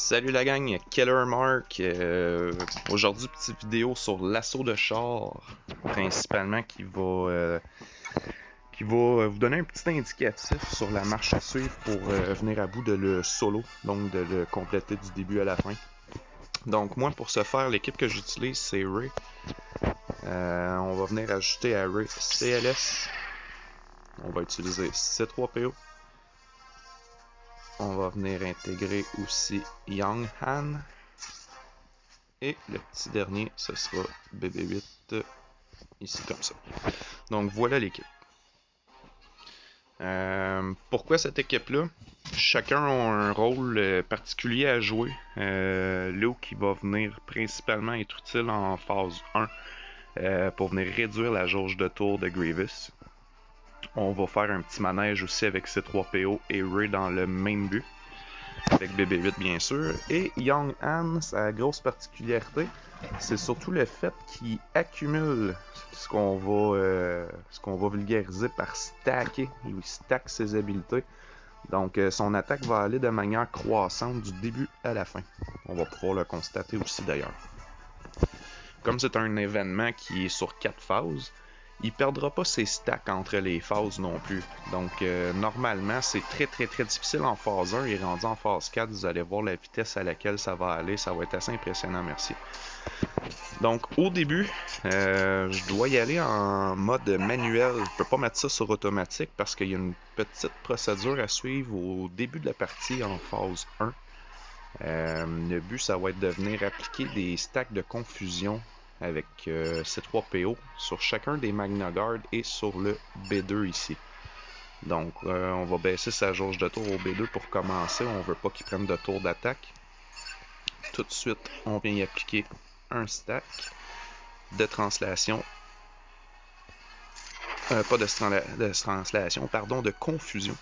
Salut la gang, Keller Mark. Aujourd'hui, petite vidéo sur l'assaut de char, principalement qui va vous donner un petit indicatif sur la marche à suivre pour venir à bout de le solo, donc de le compléter du début à la fin. Donc moi, pour ce faire, l'équipe que j'utilise, c'est Ray. On va venir ajouter à Ray CLS. On va utiliser C3PO. On va venir intégrer aussi Young Han. Et le petit dernier, ce sera BB8, ici comme ça. Donc voilà l'équipe. Pourquoi cette équipe-là? Chacun a un rôle particulier à jouer. Là qui va venir principalement être utile en phase 1 pour venir réduire la jauge de tour de Grievous. On va faire un petit manège aussi avec C3PO et Ray dans le même but. Avec BB8 bien sûr. Et Young Han, sa grosse particularité, c'est surtout le fait qu'il accumule ce qu'on va vulgariser par stacker. Il stack ses habiletés. Donc son attaque va aller de manière croissante du début à la fin. On va pouvoir le constater aussi d'ailleurs. Comme c'est un événement qui est sur 4 phases, il perdra pas ses stacks entre les phases non plus. Donc normalement c'est très difficile en phase 1 et rendu en phase 4, vous allez voir la vitesse à laquelle ça va aller, ça va être assez impressionnant, merci. Donc au début, je dois y aller en mode manuel, je peux pas mettre ça sur automatique parce qu'il y a une petite procédure à suivre au début de la partie en phase 1. Le but ça va être de venir appliquer des stacks de confusion avec C3PO sur chacun des Magna Guard et sur le B2 ici. Donc on va baisser sa jauge de tour au B2 pour commencer, on veut pas qu'il prenne de tour d'attaque. Tout de suite on vient y appliquer un stack de translation, pas de translation, pardon, de confusion.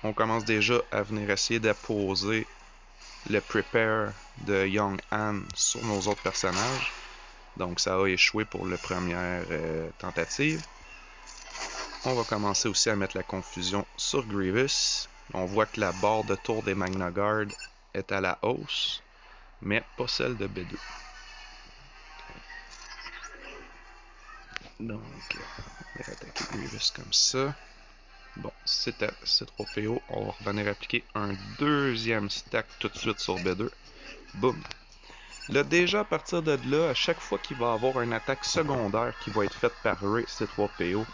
On commence déjà à venir essayer d'apposer le prepare de Young Han sur nos autres personnages. Donc ça a échoué pour la première tentative. On va commencer aussi à mettre la confusion sur Grievous. On voit que la barre de tour des Magna Guard est à la hausse, mais pas celle de B2. Donc, on va attaquer Grievous comme ça. Bon, c'est à C3PO. On va revenir appliquer un deuxième stack tout de suite sur B2. Boum! Là, déjà à partir de là, à chaque fois qu'il va avoir une attaque secondaire qui va être faite par Ray C3PO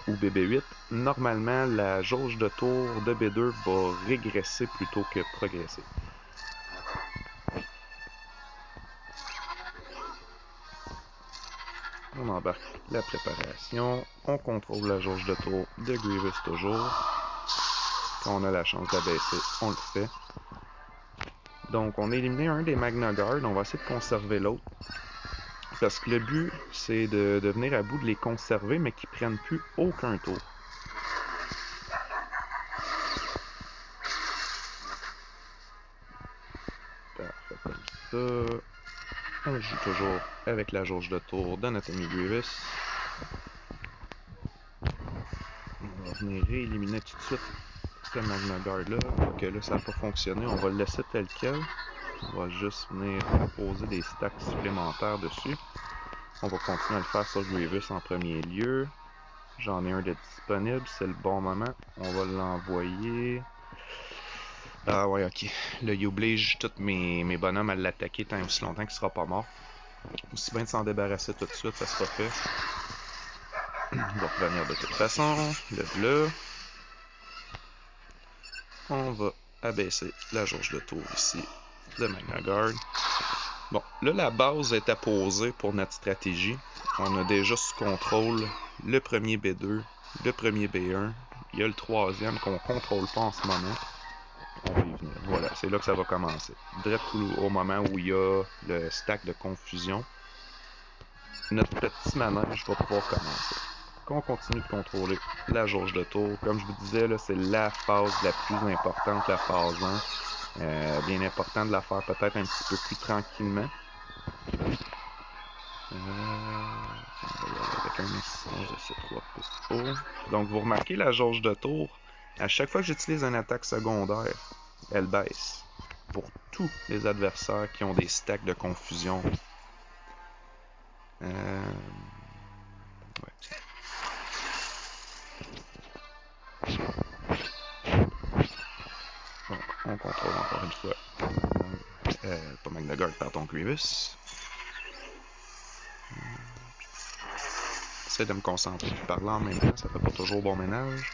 ou BB8, normalement la jauge de tour de B2 va régresser plutôt que progresser. On embarque la préparation, on contrôle la jauge de tour de Grievous toujours. Quand on a la chance d'abaisser, on le fait. Donc on a éliminé un des Magna Guard, on va essayer de conserver l'autre. Parce que le but, c'est de venir à bout de les conserver, mais qu'ils prennent plus aucun tour. Parfait, comme ça. On joue toujours avec la jauge de tour de notre ami Grievous. On va venir rééliminer tout de suite ce Magna Guard là. Ok, là ça n'a pas fonctionné, on va le laisser tel quel. On va juste venir poser des stacks supplémentaires dessus. On va continuer à le faire sur Grievous en premier lieu. J'en ai un de disponible, c'est le bon moment. On va l'envoyer. Ah ouais, ok. Là, il oblige tous mes bonhommes à l'attaquer tant aussi longtemps qu'il sera pas mort. Aussi bien de s'en débarrasser tout de suite, ça sera fait. On va revenir de toute façon. Là. On va abaisser la jauge de tour ici de Magna Guard. Bon, là la base est apposée pour notre stratégie. On a déjà sous contrôle le premier B2, le premier B1. Il y a le troisième qu'on contrôle pas en ce moment. On va y venir. Voilà, c'est là que ça va commencer. Direct au moment où il y a le stack de confusion, notre petit manège va pouvoir commencer. On continue de contrôler la jauge de tour. Comme je vous disais, là, c'est la phase la plus importante, la phase 1. Bien important de la faire peut-être un petit peu plus tranquillement. On va y aller avec un assistance de C3PO. Donc vous remarquez la jauge de tour. À chaque fois que j'utilise une attaque secondaire, elle baisse pour tous les adversaires qui ont des stacks de confusion. Ouais. Donc, on contrôle encore une fois. Pas Magna-Guard, pardon, Grievous. J'essaie de me concentrer et parler en même temps, ça fait pas toujours bon ménage.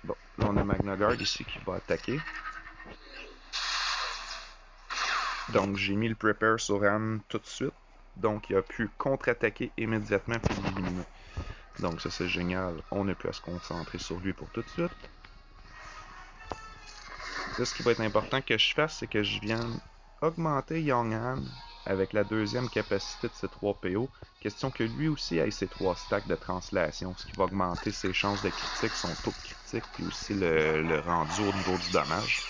Bon, là on a Magna-Guard ici qui va attaquer. Donc j'ai mis le Prepare sur Anne tout de suite. Donc il a pu contre-attaquer immédiatement pour l'éliminer. Donc ça c'est génial, on a pu à se concentrer sur lui pour tout de suite. Là ce qui va être important que je fasse, c'est que je vienne augmenter Young Han avec la deuxième capacité de ses 3 PO. Question que lui aussi ait ses 3 stacks de translation, ce qui va augmenter ses chances de critique, son taux de critique, puis aussi le rendu au niveau du dommage.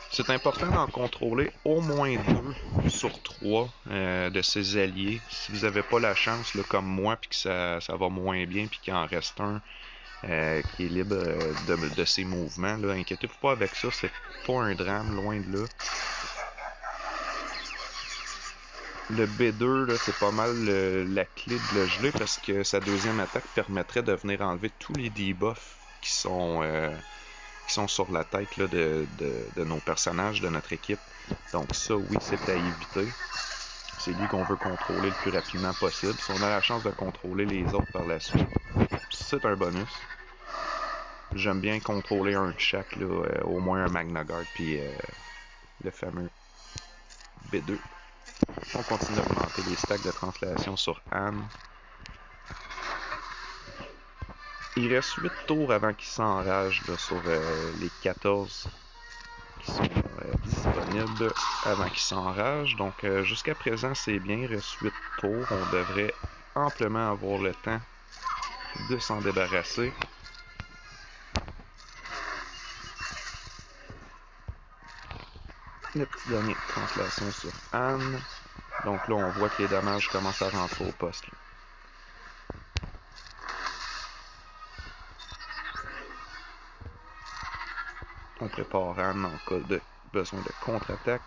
C'est important d'en contrôler au moins 2 sur 3 de ses alliés. Si vous n'avez pas la chance, là, comme moi, puis que ça va moins bien, puis qu'il en reste un qui est libre de ses mouvements, là, inquiétez-vous pas avec ça, c'est pas un drame, loin de là. Le B2, là, c'est pas mal la clé de le geler parce que sa deuxième attaque permettrait de venir enlever tous les debuffs qui sont sur la tête là, de nos personnages, de notre équipe. Donc ça, oui, c'est à éviter. C'est lui qu'on veut contrôler le plus rapidement possible. Si on a la chance de contrôler les autres par la suite, c'est un bonus. J'aime bien contrôler un de chaque, là, au moins un Magna-Guard, puis le fameux B2. On continue d'augmenter les stacks de translation sur Anne. Il reste 8 tours avant qu'il s'enrage sur les 14 qui sont disponibles avant qu'il s'enrage. Donc jusqu'à présent c'est bien, il reste 8 tours. On devrait amplement avoir le temps de s'en débarrasser. Le petit dernier de translation sur Anne. Donc là on voit que les dommages commencent à rentrer au poste. Là. On prépare Anne en cas de besoin de contre-attaque.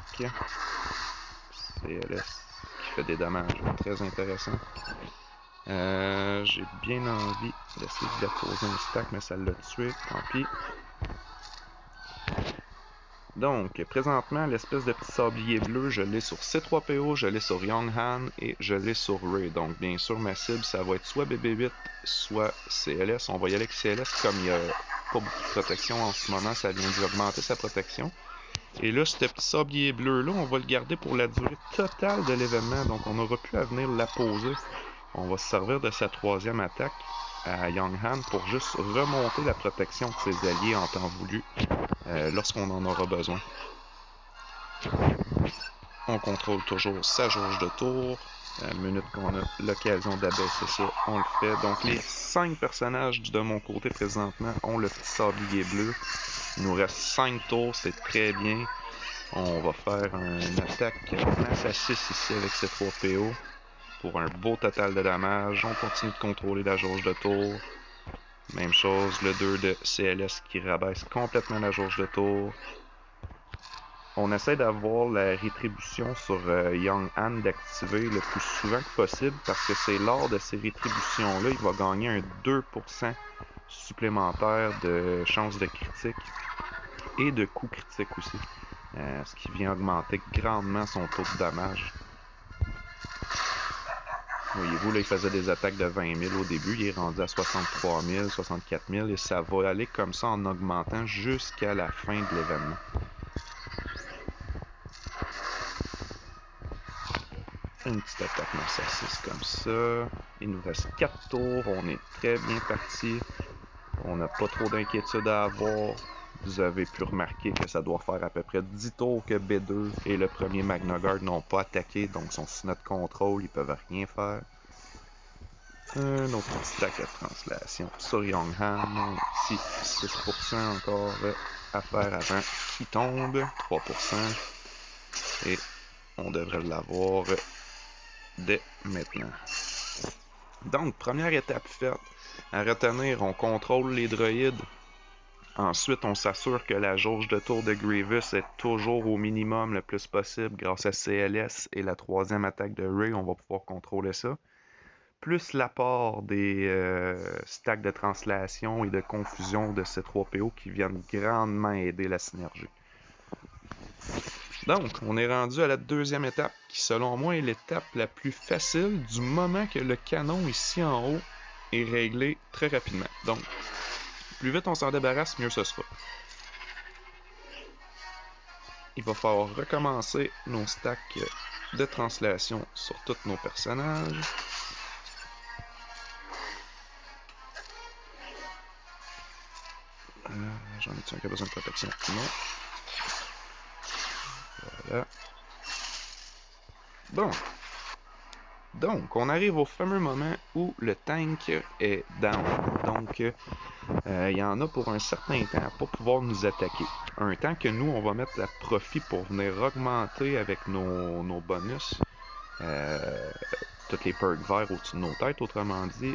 CLS qui fait des dommages très intéressants. J'ai bien envie d'essayer de déposer un stack, mais ça l'a tué, tant pis. Donc, présentement, l'espèce de petit sablier bleu, je l'ai sur C3PO, je l'ai sur Young Han et je l'ai sur Rey. Donc, bien sûr, ma cible, ça va être soit BB-8, soit CLS. On va y aller avec CLS, comme il n'y a pas beaucoup de protection en ce moment, ça vient d'augmenter sa protection. Et là, ce petit sablier bleu-là, on va le garder pour la durée totale de l'événement. Donc, on n'aura plus à venir l'apposer. On va se servir de sa troisième attaque à Young Han pour juste remonter la protection de ses alliés en temps voulu lorsqu'on en aura besoin. On contrôle toujours sa jauge de tour. À la minute qu'on a l'occasion d'abaisser ça, on le fait. Donc les 5 personnages de mon côté présentement ont le petit sablier bleu. Il nous reste 5 tours, c'est très bien. On va faire une attaque masse à 6 ici avec ces 3 PO. Pour un beau total de dommages. On continue de contrôler la jauge de tour. Même chose, le 2 de CLS qui rabaisse complètement la jauge de tour. On essaie d'avoir la rétribution sur Young Han d'activer le plus souvent que possible parce que c'est lors de ces rétributions-là, il va gagner un 2% supplémentaire de chance de critique et de coup critique aussi. Ce qui vient augmenter grandement son taux de dommage. Voyez-vous, là, il faisait des attaques de 20 000 au début. Il est rendu à 63 000, 64 000 et ça va aller comme ça en augmentant jusqu'à la fin de l'événement. Une petite attaque masse à 6 comme ça. Il nous reste 4 tours. On est très bien parti. On n'a pas trop d'inquiétude à avoir. Vous avez pu remarquer que ça doit faire à peu près 10 tours que B2 et le premier Magna-Guard n'ont pas attaqué. Donc, ils sont sous notre contrôle. Ils peuvent rien faire. Un autre petit stack de translation sur Young Han. Ici, 6% encore à faire avant qu'il tombe. 3%. Et on devrait l'avoir dès maintenant. Donc, première étape faite. À retenir, on contrôle les droïdes. Ensuite, on s'assure que la jauge de tour de Grievous est toujours au minimum le plus possible grâce à CLS et la troisième attaque de Rey, on va pouvoir contrôler ça. Plus l'apport des stacks de translation et de confusion de C3PO qui viennent grandement aider la synergie. Donc, on est rendu à la deuxième étape, qui selon moi est l'étape la plus facile du moment que le canon ici en haut est réglé très rapidement. Donc, plus vite on s'en débarrasse, mieux ce sera. Il va falloir recommencer nos stacks de translation sur tous nos personnages. J'en ai-tu un qui a besoin de protection? Non. Voilà. Bon. Donc, on arrive au fameux moment où le tank est down. Donc, il y en a pour un certain temps à pas pouvoir nous attaquer. Un temps que nous, on va mettre à profit pour venir augmenter avec nos bonus. Toutes les perks verts au-dessus de nos têtes, autrement dit,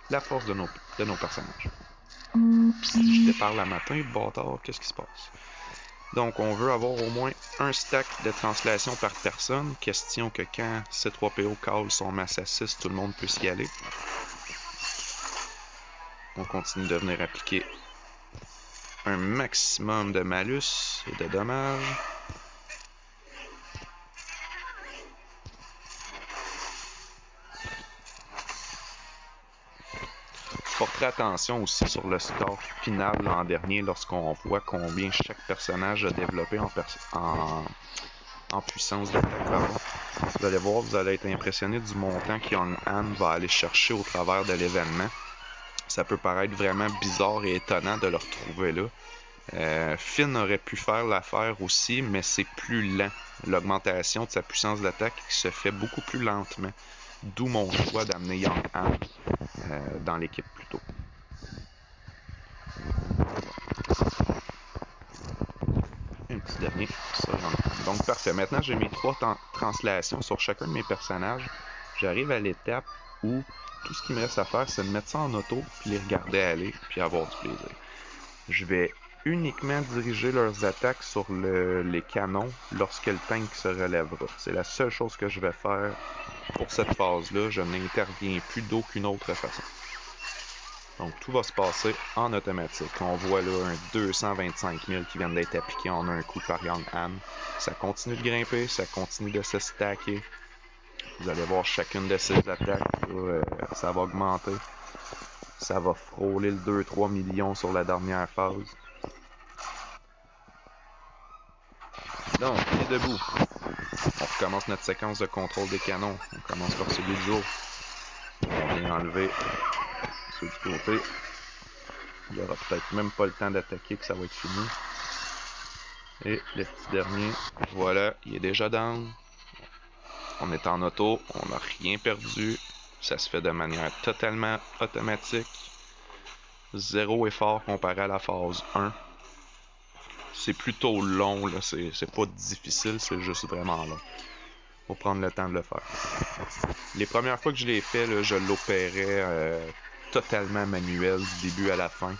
la force de nos personnages. Si je te parle la matin, bâtard, qu'est-ce qui se passe? Donc, on veut avoir au moins un stack de translation par personne. Question que quand C3PO call son masse à 6, tout le monde peut s'y aller. On continue de venir appliquer un maximum de malus et de dommages. Je porterai attention aussi sur le score final l'an dernier lorsqu'on voit combien chaque personnage a développé en puissance d'attaque. Vous allez voir, vous allez être impressionné du montant qu'Young-Han va aller chercher au travers de l'événement. Ça peut paraître vraiment bizarre et étonnant de le retrouver là. Finn aurait pu faire l'affaire aussi, mais c'est plus lent. L'augmentation de sa puissance d'attaque se fait beaucoup plus lentement. D'où mon choix d'amener Young-Han dans l'équipe plus tôt. Un petit dernier, ça j'en ai. Donc parfait, maintenant j'ai mes 3 translations sur chacun de mes personnages. J'arrive à l'étape où tout ce qu'il me reste à faire, c'est de mettre ça en auto, puis les regarder aller, puis avoir du plaisir. Je vais uniquement diriger leurs attaques sur les canons lorsque le tank se relèvera. C'est la seule chose que je vais faire pour cette phase-là. Je n'interviens plus d'aucune autre façon. Donc tout va se passer en automatique. On voit là un 225 000 qui viennent d'être appliqués en un coup par Young-Han. Ça continue de grimper, ça continue de se stacker. Vous allez voir chacune de ces attaques, ça va augmenter. Ça va frôler le 2-3 millions sur la dernière phase. Donc, on est debout. On recommence notre séquence de contrôle des canons. On commence par celui du jour. On vient enlever ceux du côté. Il n'y aura peut-être même pas le temps d'attaquer que ça va être fini. Et le petit dernier, voilà, il est déjà down. On est en auto, on n'a rien perdu. Ça se fait de manière totalement automatique. Zéro effort comparé à la phase 1. C'est plutôt long, là. C'est pas difficile, c'est juste vraiment long. Faut prendre le temps de le faire. Les premières fois que je l'ai fait, là, je l'opérais totalement manuel du début à la fin.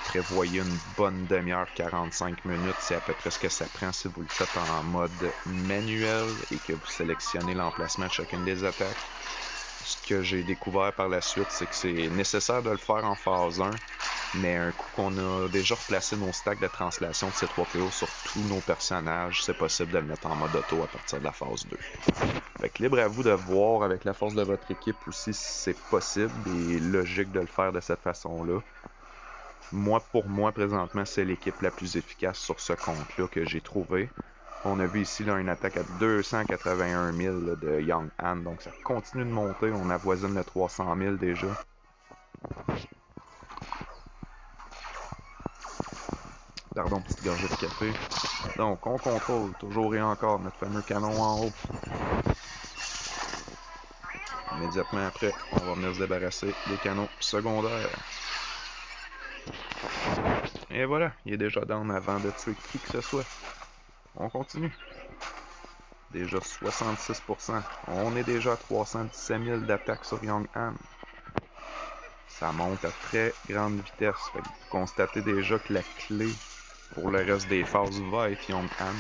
Prévoyez une bonne demi-heure, 45 minutes, c'est à peu près ce que ça prend si vous le faites en mode manuel et que vous sélectionnez l'emplacement de chacune des attaques. Ce que j'ai découvert par la suite, c'est que c'est nécessaire de le faire en phase 1, mais un coup qu'on a déjà replacé nos stacks de translation de C3PO sur tous nos personnages, c'est possible de le mettre en mode auto à partir de la phase 2. Fait que libre à vous de voir avec la force de votre équipe aussi si c'est possible et logique de le faire de cette façon-là. Pour moi, présentement, c'est l'équipe la plus efficace sur ce compte-là que j'ai trouvé. On a vu ici là, une attaque à 281 000 là, de Young-Han, donc ça continue de monter. On avoisine le 300 000 déjà. Pardon, petite gorgée de café. Donc, on contrôle toujours et encore notre fameux canon en haut. Immédiatement après, on va venir se débarrasser des canons secondaires. Et voilà, il est déjà down avant de tuer qui que ce soit. On continue. déjà 66%. On est déjà à 317 000 d'attaque sur Young Han. Ça monte à très grande vitesse. Fait que vous constatez déjà que la clé pour le reste des phases va être Young Han.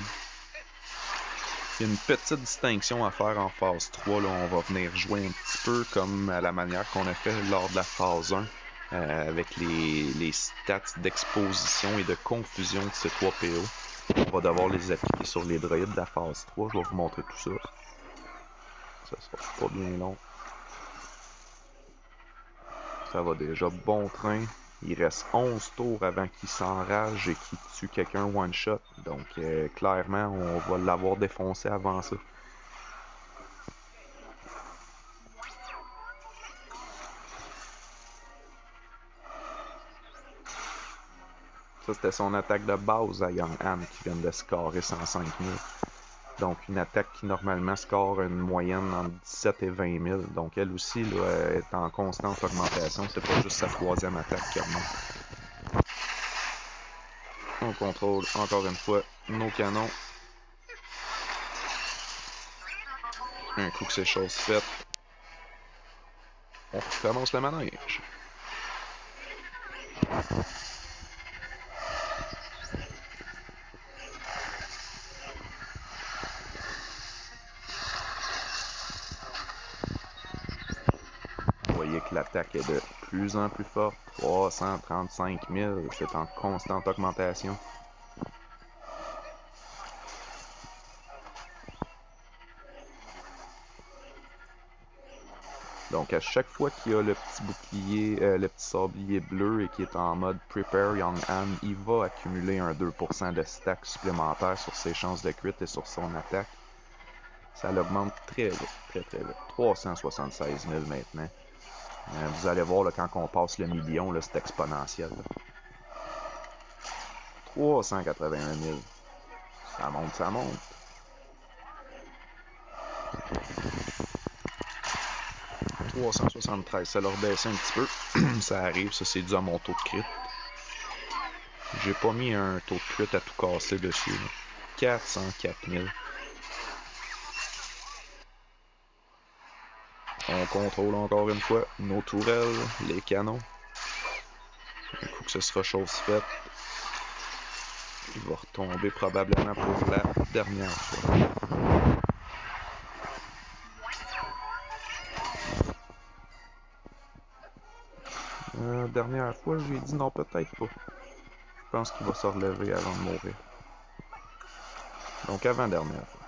Il y a une petite distinction à faire en phase 3. Là, on va venir jouer un petit peu comme à la manière qu'on a fait lors de la phase 1. Avec les stats d'exposition et de confusion de ces 3 PO. On va devoir les appliquer sur les droïdes de la phase 3. Je vais vous montrer tout ça. Ça sera pas bien long. Ça va déjà bon train. Il reste 11 tours avant qu'il s'enrage et qu'il tue quelqu'un one shot. Donc clairement, on va l'avoir défoncé avant ça. Ça, c'était son attaque de base à Young Han qui vient de scorer 105 000. Donc, une attaque qui normalement score une moyenne entre 17 et 20 000. Donc, elle aussi là, est en constante augmentation. C'est pas juste sa 3e attaque qui remonte. On contrôle encore une fois nos canons. Un coup que c'est chose faite, on recommence le manège. Vous voyez que l'attaque est de plus en plus forte. 335 000, c'est en constante augmentation. Donc à chaque fois qu'il y a le petit bouclier, le petit sablier bleu et qui est en mode Prepare Young Han, il va accumuler un 2% de stack supplémentaire sur ses chances de crit et sur son attaque. Ça l'augmente très vite, très vite. 376 000 maintenant. Vous allez voir là, quand on passe le million, c'est exponentiel. Là. 381 000. Ça monte, ça monte. « 373, ça leur baisse un petit peu. Ça arrive, ça c'est dû à mon taux de crit. J'ai pas mis un taux de crit à tout casser dessus. Là. 404 000. On contrôle encore une fois nos tourelles, les canons. Un coup que ce sera chose faite, il va retomber probablement pour la dernière fois. Dernière fois, j'ai dit non, peut-être pas. Je pense qu'il va se relever avant de mourir. Donc avant-dernière fois.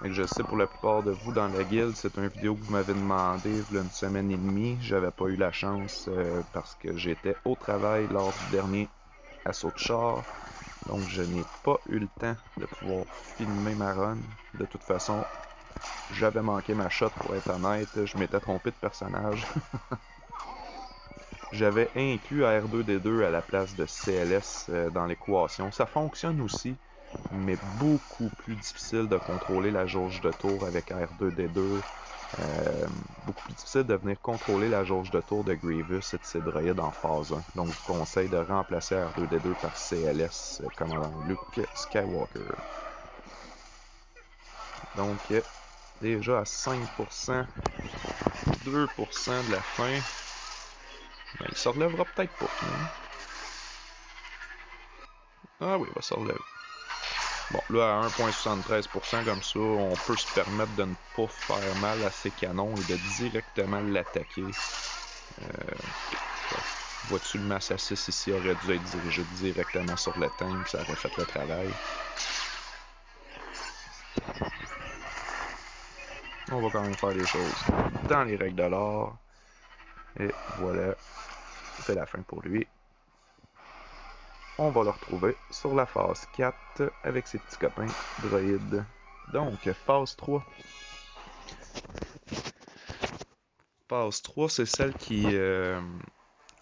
Et je sais pour la plupart de vous dans la guilde, c'est une vidéo que vous m'avez demandé il y a une semaine et demie. J'avais pas eu la chance parce que j'étais au travail lors du dernier assaut de char. Donc je n'ai pas eu le temps de pouvoir filmer ma run. De toute façon, j'avais manqué ma shot pour être honnête. Je m'étais trompé de personnage. J'avais inclus R2D2 à la place de CLS dans l'équation. Ça fonctionne aussi, mais beaucoup plus difficile de contrôler la jauge de tour avec R2D2. Beaucoup plus difficile de venir contrôler la jauge de tour de Grievous et de ses droïdes en phase 1. Donc je vous conseille de remplacer R2D2 par CLS, commandant Luke Skywalker. Donc déjà à 5%, 2% de la fin. Mais il se relèvera peut-être pas finalement. Ah oui, il va se relever. Bon, là, à 1,73% comme ça, on peut se permettre de ne pas faire mal à ses canons et de directement l'attaquer. Vois-tu, le masse à 6 ici aurait dû être dirigé directement sur le tank, ça aurait fait le travail. On va quand même faire les choses dans les règles de l'art. Et voilà, c'est la fin pour lui. On va le retrouver sur la phase 4 avec ses petits copains droïdes. Donc, phase 3. Phase 3, c'est celle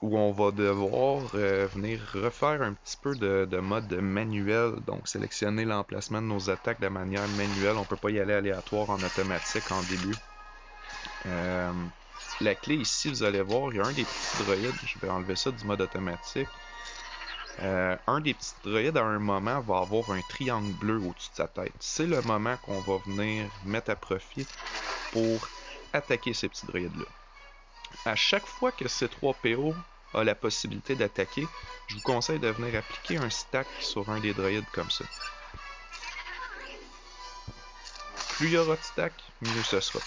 où on va devoir venir refaire un petit peu de mode manuel. Donc, sélectionner l'emplacement de nos attaques de manière manuelle. On peut pas y aller aléatoire en automatique en début. la clé ici, vous allez voir, il y a un des petits droïdes, je vais enlever ça du mode automatique. Un des petits droïdes à un moment va avoir un triangle bleu au-dessus de sa tête. C'est le moment qu'on va venir mettre à profit pour attaquer ces petits droïdes-là. À chaque fois que C3PO a la possibilité d'attaquer, je vous conseille de venir appliquer un stack sur un des droïdes comme ça. Plus il y aura de stack, mieux ce sera.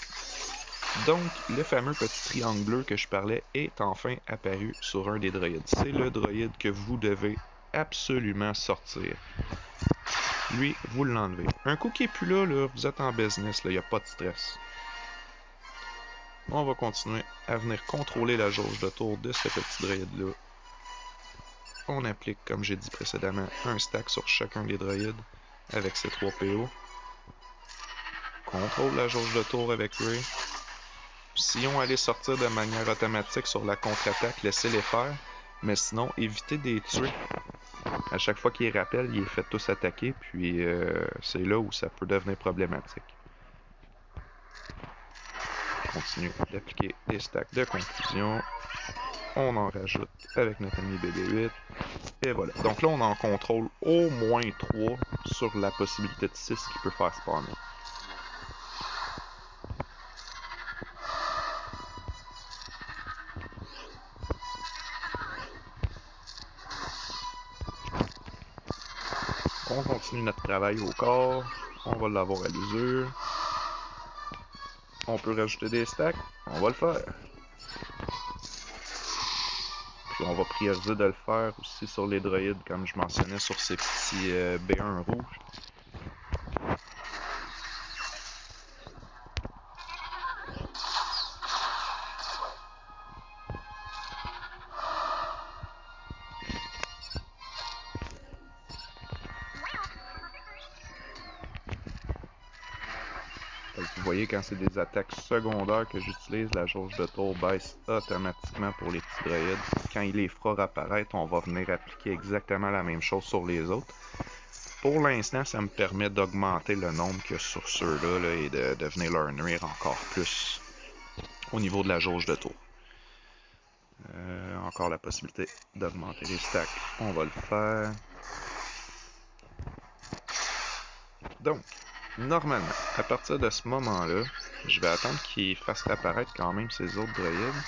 Donc, le fameux petit triangle bleu que je parlais est enfin apparu sur un des droïdes. C'est le droïde que vous devez absolument sortir. Lui, vous l'enlevez. Un coup qui est plus là, vous êtes en business, il n'y a pas de stress. On va continuer à venir contrôler la jauge de tour de ce petit droïde-là. On applique, comme j'ai dit précédemment, un stack sur chacun des droïdes avec ces 3 PO. Contrôle la jauge de tour avec lui. Si on allait sortir de manière automatique sur la contre-attaque, laissez-les faire. Mais sinon, évitez de les tuer. À chaque fois qu'il rappelle, il est fait tous attaquer. Puis c'est là où ça peut devenir problématique. On continue d'appliquer des stacks de confusion. On en rajoute avec notre ami BB8. Et voilà. Donc là, on en contrôle au moins 3 sur la possibilité de 6 qui peut faire spawner. On continue notre travail au corps. On va l'avoir à l'usure. On peut rajouter des stacks. On va le faire. Puis on va prioriser de le faire aussi sur les droïdes, comme je mentionnais, sur ces petits B1 rouges. Vous voyez, quand c'est des attaques secondaires que j'utilise, la jauge de tour baisse automatiquement pour les petits droïdes. Quand il les fera apparaître, on va venir appliquer exactement la même chose sur les autres. Pour l'instant, ça me permet d'augmenter le nombre qu'il y a sur ceux-là et de venir leur nuire encore plus au niveau de la jauge de tour. Encore la possibilité d'augmenter les stacks. On va le faire. Donc, normalement, à partir de ce moment-là, je vais attendre qu'il fasse réapparaître quand même ces autres droïdes.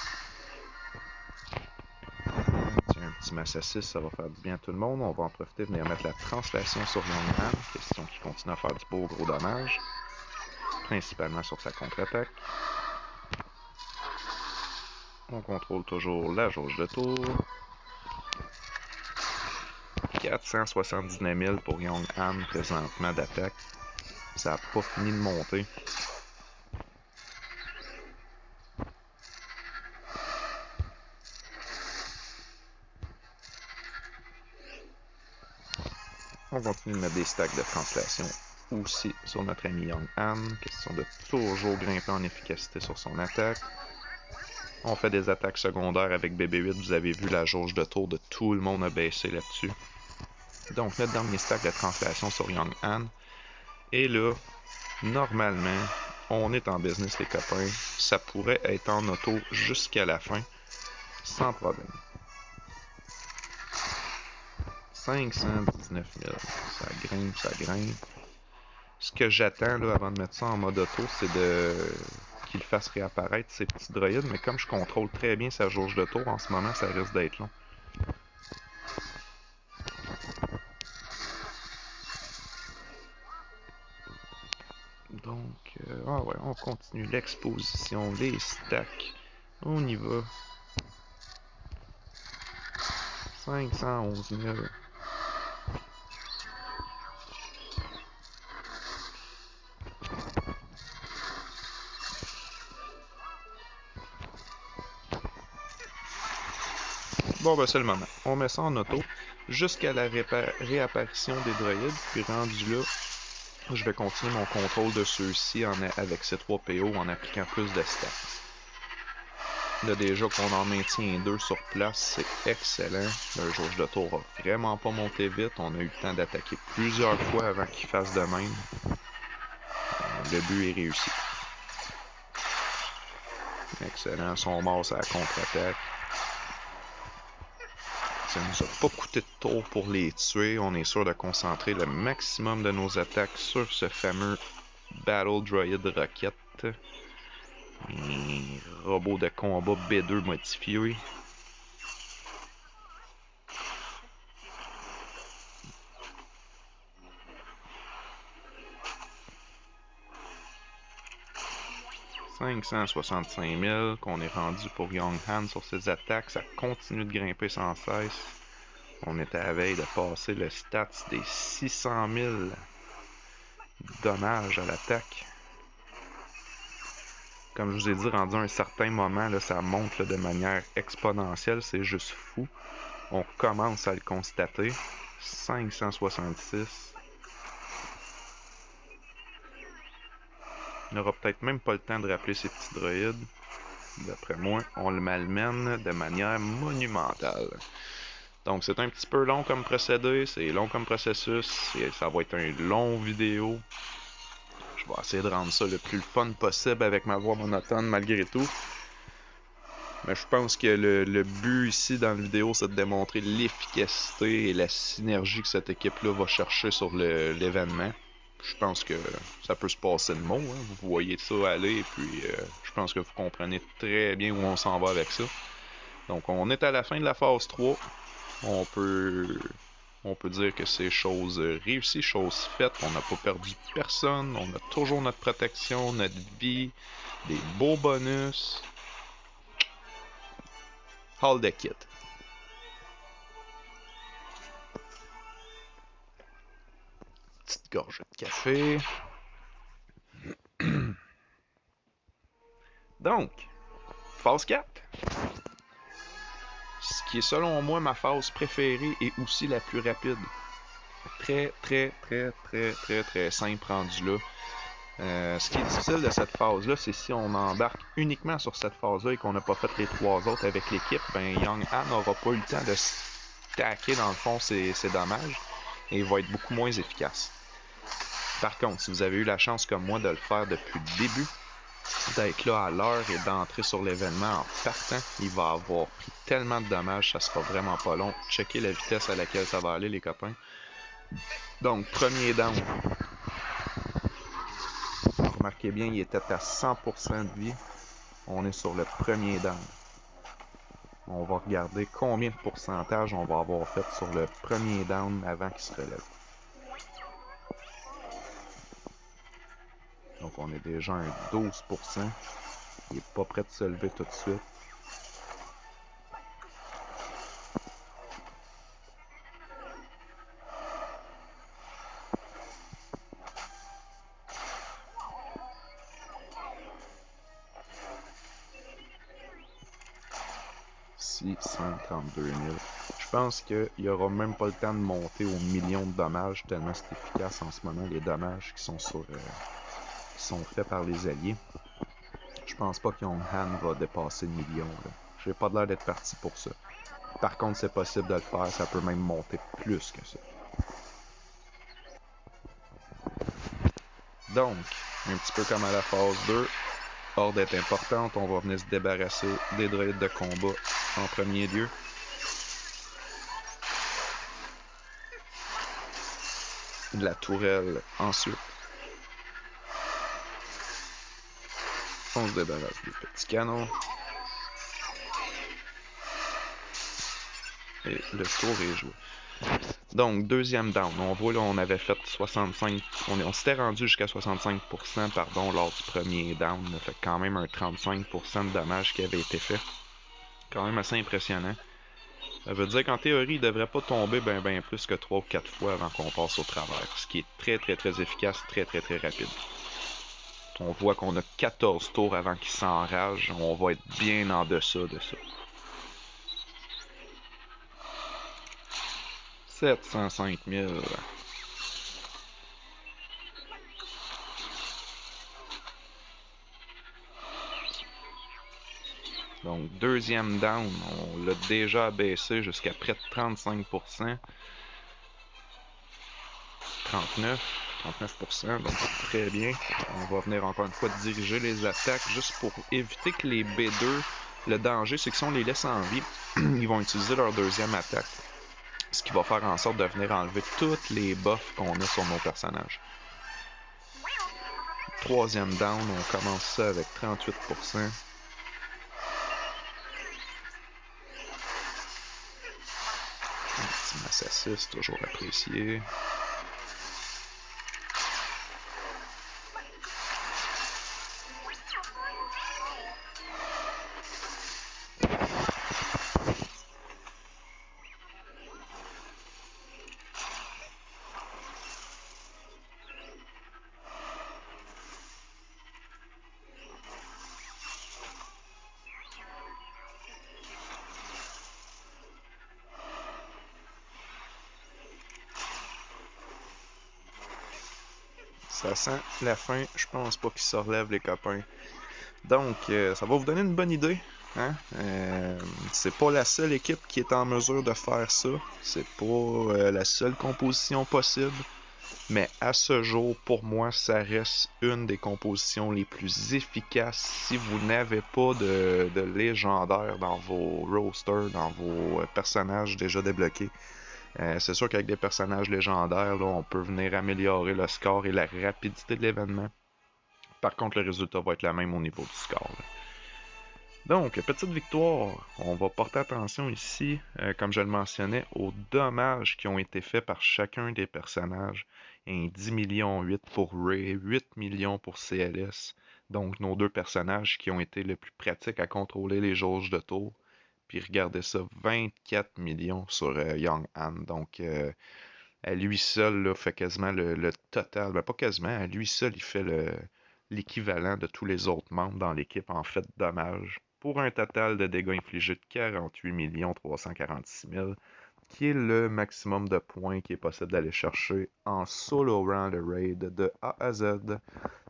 Tiens, un petit masse à 6, ça va faire du bien à tout le monde. On va en profiter de venir mettre la translation sur Young-Han, question qui continue à faire du beau gros dommage, principalement sur sa contre-attaque. On contrôle toujours la jauge de tour. 479 000 pour Young-Han présentement d'attaque. Ça n'a pas fini de monter. On continue de mettre des stacks de translation aussi sur notre ami Young-Han. Question de toujours grimper en efficacité sur son attaque. On fait des attaques secondaires avec BB8. Vous avez vu la jauge de tour de tout le monde a baissé là-dessus. Donc, mettre dans mes stacks de translation sur Young-Han. Et là, normalement, on est en business, les copains. Ça pourrait être en auto jusqu'à la fin, sans problème. 519 000. Ça grimpe, ça grimpe. Ce que j'attends là, avant de mettre ça en mode auto, c'est qu'il fasse réapparaître ces petits droïdes. Mais comme je contrôle très bien sa jauge de tour en ce moment, ça risque d'être long. Donc, ouais, on continue l'exposition, les stacks. On y va. 511 000. Bon, ben c'est le moment. On met ça en auto jusqu'à la réapparition des droïdes. Puis rendu là, je vais continuer mon contrôle de ceux-ci avec ces 3 PO en appliquant plus de stats. Là, déjà qu'on en maintient 2 sur place, c'est excellent. Le jauge de tour a vraiment pas monté vite. On a eu le temps d'attaquer plusieurs fois avant qu'il fasse de même. Le but est réussi. Excellent, son mort à la contre-attaque. Ça nous a pas coûté de tour pour les tuer. On est sûr de concentrer le maximum de nos attaques sur ce fameux Battle Droid Rocket. Un robot de combat B2 modifié. « 565 000 qu'on est rendu pour Young Han sur ses attaques. Ça continue de grimper sans cesse. On est à la veille de passer le stats des 600 000 dommages à l'attaque. Comme je vous ai dit, rendu à un certain moment, là, ça monte là, de manière exponentielle. C'est juste fou. On commence à le constater. 566. On n'aura peut-être même pas le temps de rappeler ces petits droïdes. D'après moi, on le malmène de manière monumentale. Donc c'est un petit peu long comme procédé, c'est long comme processus, ça va être une longue vidéo. Je vais essayer de rendre ça le plus fun possible avec ma voix monotone malgré tout. Mais je pense que le but ici dans la vidéo, c'est de démontrer l'efficacité et la synergie que cette équipe-là va chercher sur l'événement. Je pense que ça peut se passer de mots, hein. Vous voyez ça aller, et puis je pense que vous comprenez très bien où on s'en va avec ça. Donc on est à la fin de la phase 3. On peut dire que c'est chose réussie, chose faite. On n'a pas perdu personne. On a toujours notre protection, notre vie, des beaux bonus. Haul de kit. Petite gorgée de café. Donc, phase 4. Ce qui est selon moi ma phase préférée et aussi la plus rapide. Très simple rendu là. Ce qui est difficile de cette phase-là, c'est si on embarque uniquement sur cette phase-là et qu'on n'a pas fait les 3 autres avec l'équipe, ben Young Han n'aura pas eu le temps de stacker dans le fond ses dommages et il va être beaucoup moins efficace. Par contre, si vous avez eu la chance comme moi de le faire depuis le début, d'être là à l'heure et d'entrer sur l'événement en partant, il va avoir pris tellement de dommages, ça sera vraiment pas long. Checkez la vitesse à laquelle ça va aller, les copains. Donc, premier down. Remarquez bien, il était à 100% de vie. On est sur le premier down. On va regarder combien de pourcentage on va avoir fait sur le premier down avant qu'il se relève. Donc on est déjà à 12%. Il n'est pas prêt de se lever tout de suite. Ici, 132 000. Je pense qu'il n'y aura même pas le temps de monter aux millions de dommages, tellement c'est efficace en ce moment, les dommages qui sont faits par les alliés. Je pense pas que Young Han va dépasser le million. J'ai pas l'air d'être parti pour ça. Par contre, c'est possible de le faire, ça peut même monter plus que ça. Donc, un petit peu comme à la phase 2, horde est importante, on va venir se débarrasser des droïdes de combat en premier lieu. De la tourelle ensuite. On se débarrasse des petits canons. Et le tour est joué. Donc, deuxième down. On voit là, on avait fait 65... On s'était rendu jusqu'à 65% pardon, lors du premier down. Ça fait quand même un 35% de dommages qui avait été fait. Quand même assez impressionnant. Ça veut dire qu'en théorie, il ne devrait pas tomber ben plus que 3 ou 4 fois avant qu'on passe au travers. Ce qui est très efficace, très rapide. On voit qu'on a 14 tours avant qu'il s'enrage. On va être bien en deçà de ça. 705 000. Donc, deuxième down, on l'a déjà baissé jusqu'à près de 35%. 39, 39%, donc très bien. On va venir encore une fois diriger les attaques juste pour éviter que les B2, le danger c'est que si on les laisse en vie, ils vont utiliser leur deuxième attaque. Ce qui va faire en sorte de venir enlever toutes les buffs qu'on a sur nos personnages. Troisième down, on commence ça avec 38%. Un petit massaciste, toujours apprécié. Ça sent la fin, je pense pas qu'ils se relèvent les copains. Donc, ça va vous donner une bonne idée. Hein? C'est pas la seule équipe qui est en mesure de faire ça. C'est pas la seule composition possible. Mais à ce jour, pour moi, ça reste une des compositions les plus efficaces si vous n'avez pas de légendaire dans vos rosters, dans vos personnages déjà débloqués. C'est sûr qu'avec des personnages légendaires, là, on peut venir améliorer le score et la rapidité de l'événement. Par contre, le résultat va être le même au niveau du score. Là. Donc, petite victoire. On va porter attention ici, comme je le mentionnais, aux dommages qui ont été faits par chacun des personnages. Un 10 millions 8 pour Ray, 8 millions pour CLS. Donc, nos deux personnages qui ont été les plus pratiques à contrôler les jauges de tour. Puis regardez ça, 24 millions sur Young Han. Donc, à lui seul, là, fait quasiment le total. Ben, pas quasiment, à lui seul, il fait l'équivalent de tous les autres membres dans l'équipe en fait de dommages. Pour un total de dégâts infligés de 48 346 000, qui est le maximum de points qui est possible d'aller chercher en solo round raid de A à Z.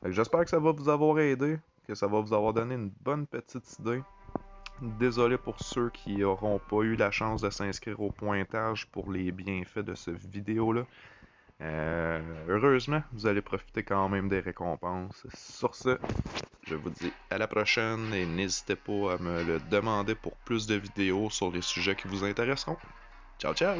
J'espère que ça va vous avoir aidé, que ça va vous avoir donné une bonne petite idée. Désolé pour ceux qui n'auront pas eu la chance de s'inscrire au pointage pour les bienfaits de cette vidéo-là. Heureusement, vous allez profiter quand même des récompenses. Sur ce, je vous dis à la prochaine et n'hésitez pas à me le demander pour plus de vidéos sur les sujets qui vous intéresseront. Ciao, ciao!